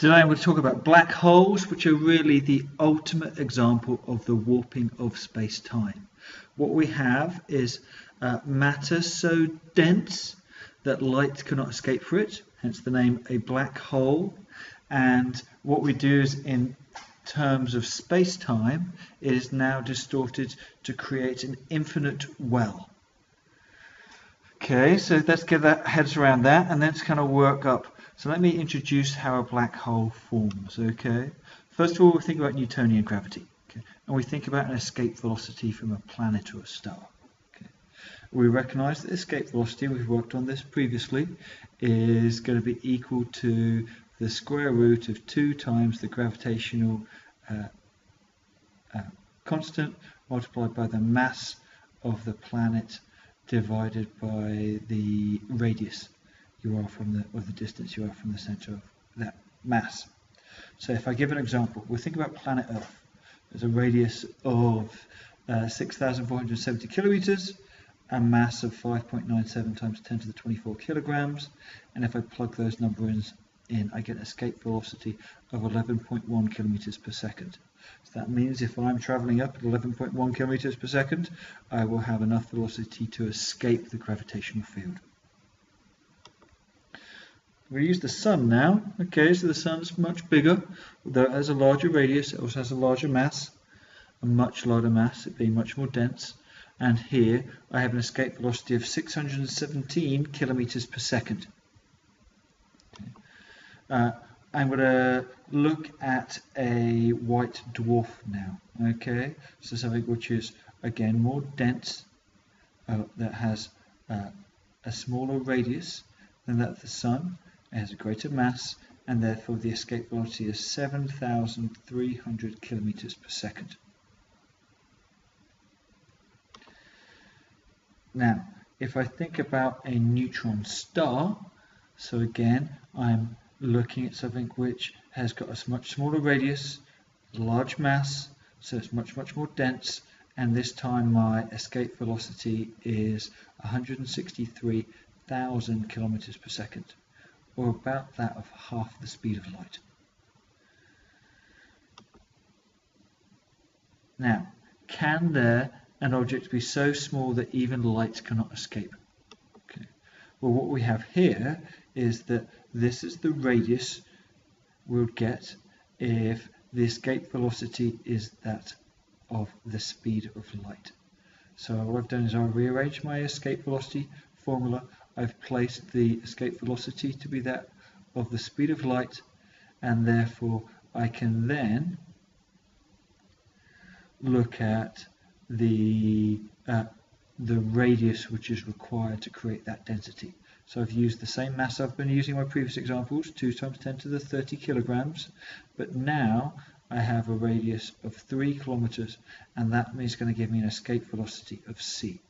Today I'm going to talk about black holes, which are really the ultimate example of the warping of space-time. What we have is matter so dense that light cannot escape through it, hence the name a black hole. And what we do is, in terms of space-time, it is now distorted to create an infinite well. Okay, so let's get our heads around that, and let's kind of work up. So let me introduce how a black hole forms. Okay, first of all, we think about Newtonian gravity, okay? And we think about an escape velocity from a planet or a star. Okay, we recognize that escape velocity, we've worked on this previously, is going to be equal to the square root of 2 times the gravitational constant multiplied by the mass of the planet divided by the radius you are from the distance you are from the center of that mass. So if I give an example, we'll think about planet Earth. There's a radius of 6,470 kilometers, a mass of 5.97 times 10 to the 24 kilograms, and if I plug those numbers in, I get an escape velocity of 11.1 kilometers per second. So that means if I'm traveling up at 11.1 kilometers per second, I will have enough velocity to escape the gravitational field. We use the sun now. Okay, so the sun's much bigger, although it has a larger radius. It also has a larger mass, a much larger mass, it being much more dense. And here I have an escape velocity of 617 kilometers per second. Okay. I'm going to look at a white dwarf now. Okay, so something which is again more dense, that has a smaller radius than that of the sun. It has a greater mass, and therefore the escape velocity is 7,300 kilometers per second. Now, if I think about a neutron star, so again, I'm looking at something which has got a much smaller radius, large mass, so it's much more dense, and this time my escape velocity is 163,000 kilometers per second, or about that of half the speed of light. Now, can there an object be so small that even light cannot escape? Okay. Well, what we have here is that this is the radius we'll get if the escape velocity is that of the speed of light. So what I've done is I'll rearrange my escape velocity formula. I've placed the escape velocity to be that of the speed of light, and therefore I can then look at the radius which is required to create that density. So I've used the same mass I've been using in my previous examples, 2 times 10 to the 30 kilograms, but now I have a radius of 3 kilometers, and that is going to give me an escape velocity of c.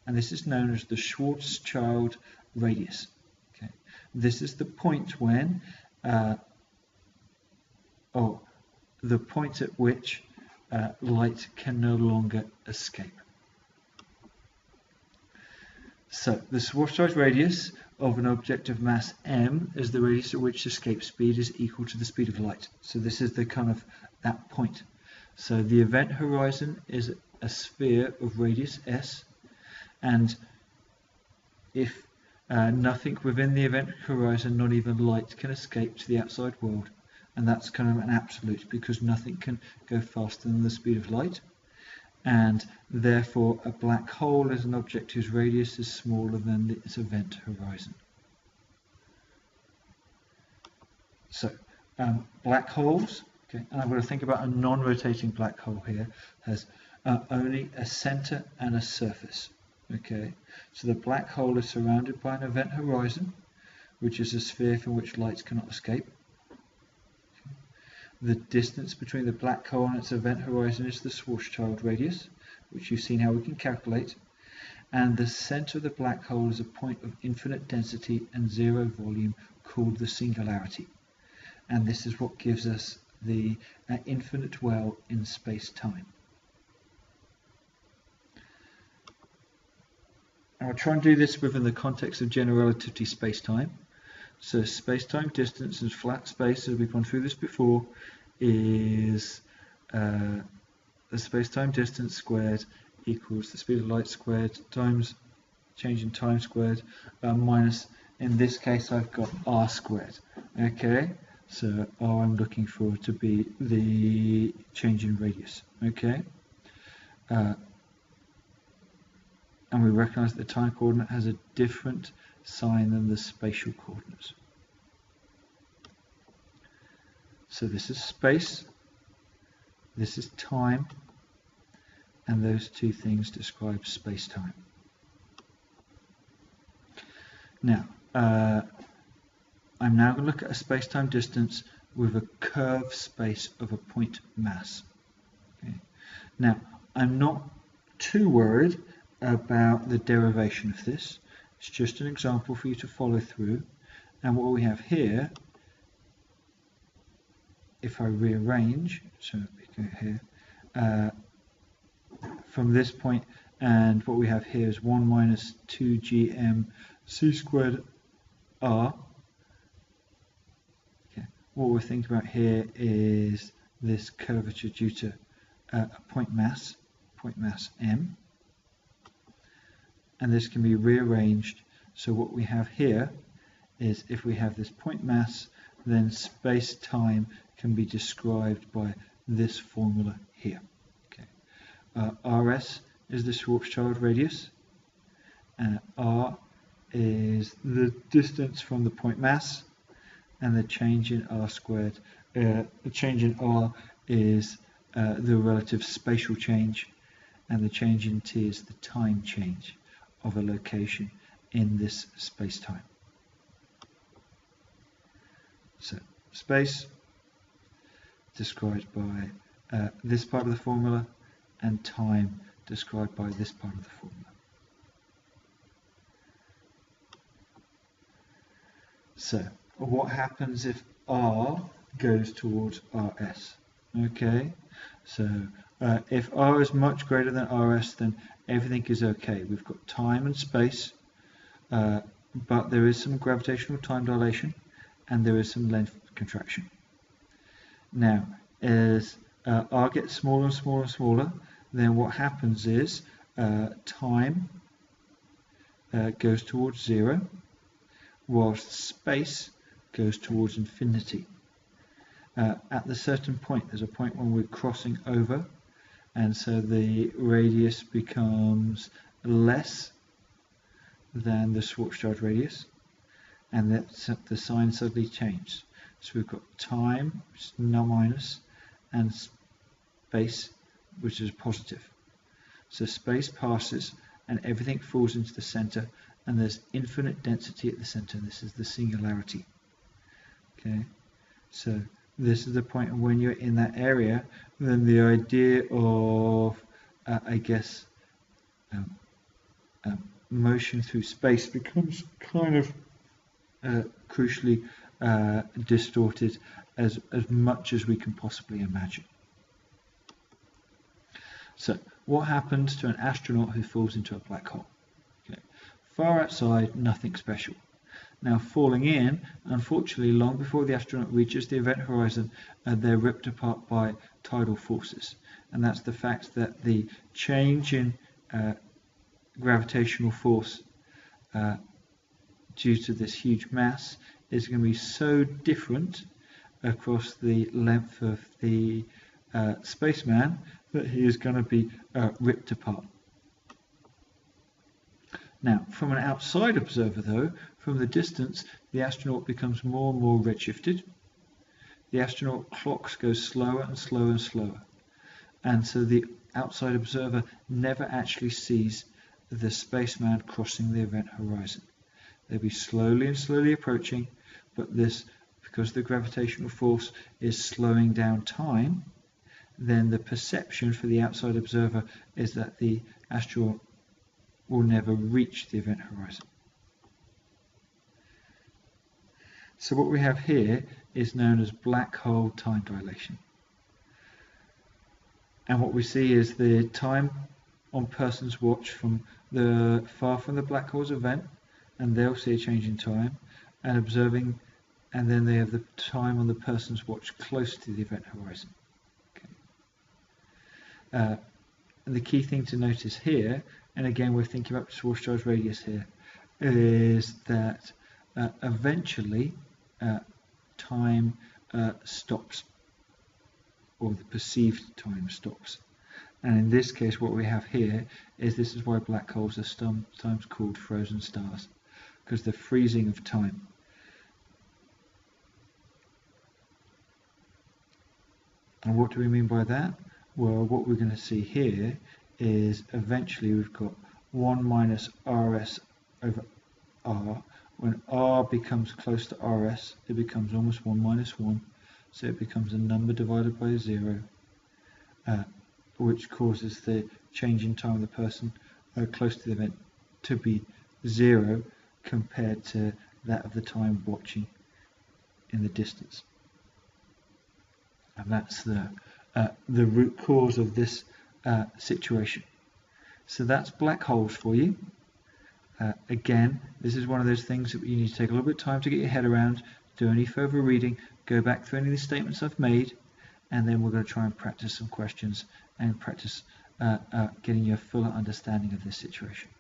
And this is known as the Schwarzschild radius. Okay. This is the point when, the point at which light can no longer escape. So the Schwarzschild radius of an object of mass m is the radius at which escape speed is equal to the speed of light. So this is the kind of that point. So the event horizon is a sphere of radius s, and if nothing within the event horizon, not even light, can escape to the outside world, and that's kind of an absolute because nothing can go faster than the speed of light, and therefore a black hole is an object whose radius is smaller than its event horizon. So black holes, okay, and I'm going to think about a non-rotating black hole here, has only a center and a surface. Okay, so the black hole is surrounded by an event horizon, which is a sphere from which light cannot escape. Okay. The distance between the black hole and its event horizon is the Schwarzschild radius, which you've seen how we can calculate. And the center of the black hole is a point of infinite density and zero volume called the singularity. And this is what gives us the infinite well in space-time. I'll try and do this within the context of general relativity space-time. So space-time distance and flat space, as we've gone through this before, is the space-time distance squared equals the speed of light squared times change in time squared minus, in this case I've got r squared. Okay, so r I'm looking for to be the change in radius. Okay, and we recognize that the time coordinate has a different sign than the spatial coordinates. So this is space, this is time, and those two things describe space-time. Now, I'm now going to look at a space-time distance with a curved space of a point mass. Okay. Now, I'm not too worried about the derivation of this. It's just an example for you to follow through. And what we have here, if I rearrange, so we go here, from this point, and what we have here is 1 minus 2gm c squared r. Okay. What we're thinking about here is this curvature due to a point mass m, and this can be rearranged. So what we have here is, if we have this point mass, then space-time can be described by this formula here. Okay. Rs is the Schwarzschild radius, r is the distance from the point mass, and the change in r squared, the change in r is the relative spatial change, and the change in t is the time change of a location in this space-time. So space described by this part of the formula, and time described by this part of the formula. So what happens if r goes towards rs? Okay, so if r is much greater than rs, then everything is okay. We've got time and space, but there is some gravitational time dilation, and there is some length contraction. Now, as r gets smaller and smaller and smaller, then what happens is time goes towards 0, whilst space goes towards infinity. At the certain point, there's a point when we're crossing over, and so the radius becomes less than the Schwarzschild radius, and the sign suddenly changes. So we've got time, which is minus, and space, which is positive. So space passes, and everything falls into the center, and there's infinite density at the center. This is the singularity. Okay, so this is the point when you're in that area, then the idea of, I guess, motion through space becomes kind of crucially distorted as much as we can possibly imagine. So what happens to an astronaut who falls into a black hole? Okay. Far outside, nothing special. Now, falling in, unfortunately, long before the astronaut reaches the event horizon, they're ripped apart by tidal forces. And that's the fact that the change in gravitational force due to this huge mass is going to be so different across the length of the spaceman that he is going to be ripped apart. Now, from an outside observer, though, from the distance, the astronaut becomes more and more redshifted. The astronaut clocks go slower and slower and slower. And so the outside observer never actually sees the spaceman crossing the event horizon. They'll be slowly and slowly approaching, but this, because the gravitational force is slowing down time, then the perception for the outside observer is that the astronaut will never reach the event horizon. So what we have here is known as black hole time dilation. And what we see is the time on person's watch from the far from the black hole's event, and they'll see a change in time, and observing, and then they have the time on the person's watch close to the event horizon. Okay. And the key thing to notice here, and again we're thinking about Schwarzschild's radius here, is that eventually time stops, or the perceived time stops. And in this case what we have here is, this is why black holes are sometimes called frozen stars, because the freezing of time. And what do we mean by that? Well, what we're going to see here is eventually we've got 1 minus Rs over R. When R becomes close to Rs, it becomes almost 1 minus 1, so it becomes a number divided by 0, which causes the change in time of the person close to the event to be 0 compared to that of the time watching in the distance. And that's the root cause of this situation. So that's black holes for you. Again, this is one of those things that you need to take a little bit of time to get your head around. Do any further reading, go back through any of the statements I've made, and then we're going to try and practice some questions and practice getting you a fuller understanding of this situation.